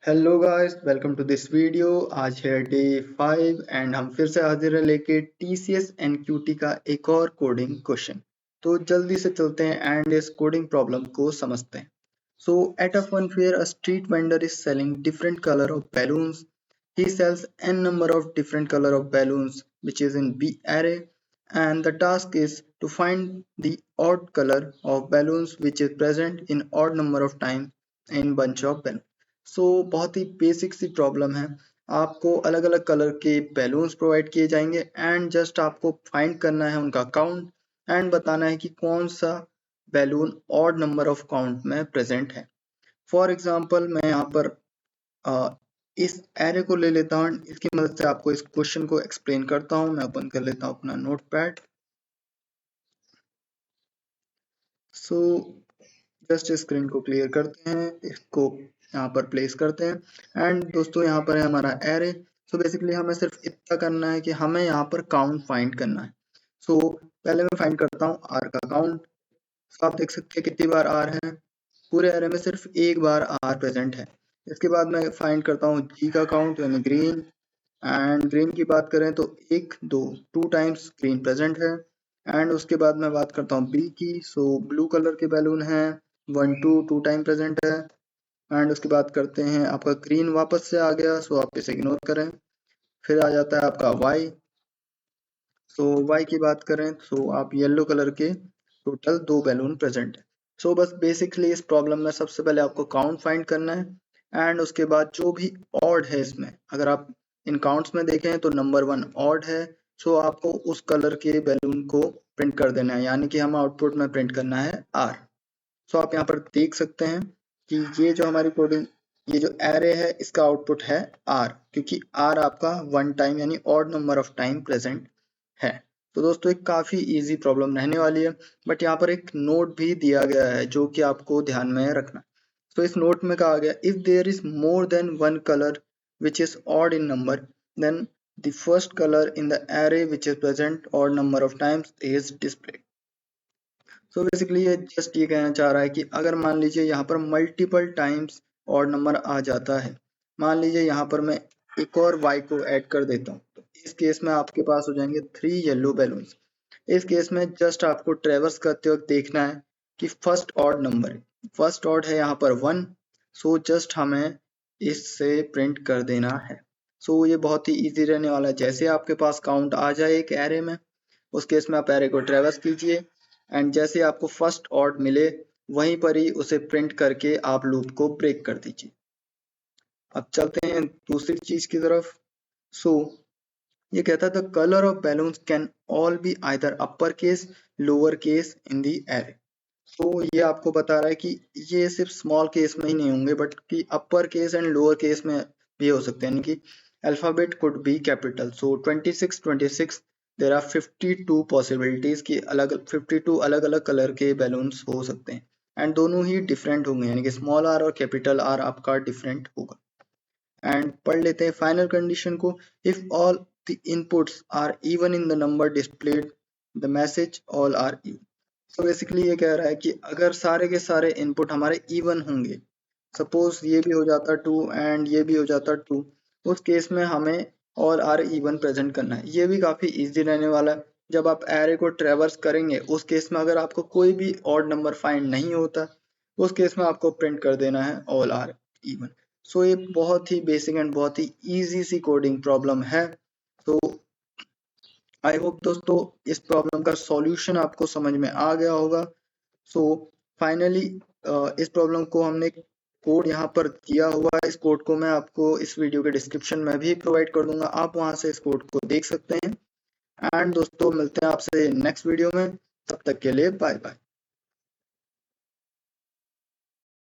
Hello guys, welcome to this video. आज है day 5 and हम फिर से हाजिर है लेके TCS NQT का एक और कोडिंग क्वेश्चन। तो जल्दी से चलते हैं एंड इस कोडिंग प्रॉब्लम को समझते हैं। So at a fun fair a street vendor is selling different colour of balloons. He sells n number of different color of balloons which is in B array, and the task is to find the odd color of balloons which is present in odd number of times in bunch of balloons. सो बहुत ही basic सी problem है। आपको अलग अलग colour के balloons provide किए जाएंगे and just आपको find करना है उनका काउंट एंड बताना है कि कौन सा balloon odd number of count में प्रेजेंट है। फॉर एग्जाम्पल मैं यहाँ पर अ, इस एरे को ले लेता हूँ। इसकी मदद से आपको इस क्वेश्चन को एक्सप्लेन करता हूँ। मैं ओपन कर लेता हूँ अपना नोटपैड। सो जस्ट स्क्रीन को क्लियर करते हैं, इसको यहाँ पर प्लेस करते हैं एंड दोस्तों यहाँ पर है हमारा एरे। सो बेसिकली हमें सिर्फ इतना करना है कि हमें यहाँ पर काउंट फाइंड करना है। सो पहले मैं फाइंड करता हूँ आर का काउंट। सो आप देख सकते हैं कितनी बार आर है। पूरे एरे में सिर्फ एक बार आर प्रेजेंट है। इसके बाद मैं फाइंड करता हूँ जी का काउंट यानी ग्रीन, एंड ग्रीन की बात करें तो एक दो टू टाइम्स ग्रीन प्रेजेंट है। एंड उसके बाद मैं बात करता हूँ बी की। सो ब्लू कलर के बैलून है 1 2 टाइम प्रेजेंट है। एंड उसकी बात करते हैं आपका ग्रीन वापस से आ गया, सो आप इसे इग्नोर करें। फिर आ जाता है आपका वाई। सो वाई की बात करें तो आप येलो कलर के टोटल 2 बैलून प्रेजेंट है। सो बस बेसिकली इस प्रॉब्लम में सबसे पहले आपको काउंट फाइंड करना है एंड उसके बाद जो भी ऑड है इसमें, अगर आप इन काउंट्स में देखें तो नंबर 1 ऑड है। सो आपको उस कलर के बैलून को प्रिंट कर देना है, यानी कि हम आउटपुट में प्रिंट करना है आर। सो आप यहाँ पर देख सकते हैं कि ये जो हमारी कोडिंग, ये जो एरे है इसका आउटपुट है आर, क्योंकि आर आपका 1 टाइम यानी odd number of time present है। तो दोस्तों एक काफी इजी प्रॉब्लम रहने वाली है, बट यहाँ पर एक नोट भी दिया गया है जो कि आपको ध्यान में रखना। तो इस नोट में कहा गया if there is more than 1 colour which is odd in number, then the first color in the array which is present odd number of times is displayed. So basically ये जस्ट ये कहना चाह रहा है कि अगर मान लीजिए यहाँ पर मल्टीपल टाइम्स ऑड नंबर आ जाता है, मान लीजिए यहाँ पर मैं एक और y को ऐड कर देता हूँ, तो इस केस में आपके पास हो जाएंगे 3 येलो बैलून्स। इस केस में जस्ट आपको ट्रेवर्स करते वक्त देखना है कि फर्स्ट ऑड नंबर है, फर्स्ट ऑड है यहाँ पर 1। सो जस्ट हमें इससे प्रिंट कर देना है। सो ये बहुत ही इजी रहने वाला है। जैसे आपके पास काउंट आ जाए एक एरे में, उस केस में आप एरे को ट्रेवर्स कीजिए एंड जैसे आपको फर्स्ट ऑड मिले वहीं पर ही उसे प्रिंट करके आप लूप को ब्रेक कर दीजिए। अब चलते हैं दूसरी चीज की तरफ। सो ये कहता था colour of balloons can all be either upper case lower case in the array. तो ये आपको बता रहा है कि ये सिर्फ स्मॉल केस में ही नहीं होंगे बट कि upper case and lower case में भी हो सकते हैं, यानी कि alphabet could be capital. So 26 there are 52 possibilities की 52 अलग अलग कलर के बैलून्स हो सकते हैं एंड दोनों ही डिफरेंट होंगे, यानी कि स्मॉल आर और कैपिटल आर आपका डिफरेंट होगा। एंड पढ़ लेते हैं फाइनल कंडीशन को। If all the inputs are even in the number displayed the message all are even. तो बेसिकली ये कह रहा है कि अगर सारे के सारे इनपुट हमारे इवन होंगे, सपोज ये भी हो जाता 2 एंड ये भी हो जाता 2, उस केस में हमें ऑल आर इवन प्रेजेंट करना है। ये भी काफी इजी रहने वाला है। जब आप एरे को ट्रेवर्स करेंगे उस केस में अगर आपको कोई भी ऑड नंबर फाइंड नहीं होता, उस केस में आपको प्रिंट कर देना है ऑल आर इवन। सो ये बहुत ही बेसिक एंड बहुत ही इजी सी कोडिंग प्रॉब्लम है। तो आई होप दोस्तों इस प्रॉब्लम का सॉल्यूशन आपको समझ में आ गया होगा। सो फाइनली इस प्रॉब्लम को हमने कोड यहाँ पर दिया हुआ है। इस कोड को मैं आपको इस वीडियो के डिस्क्रिप्शन में भी प्रोवाइड कर दूंगा, आप वहां से इस कोड को देख सकते हैं। एंड दोस्तों मिलते हैं आपसे नेक्स्ट वीडियो में, तब तक के लिए बाय बाय।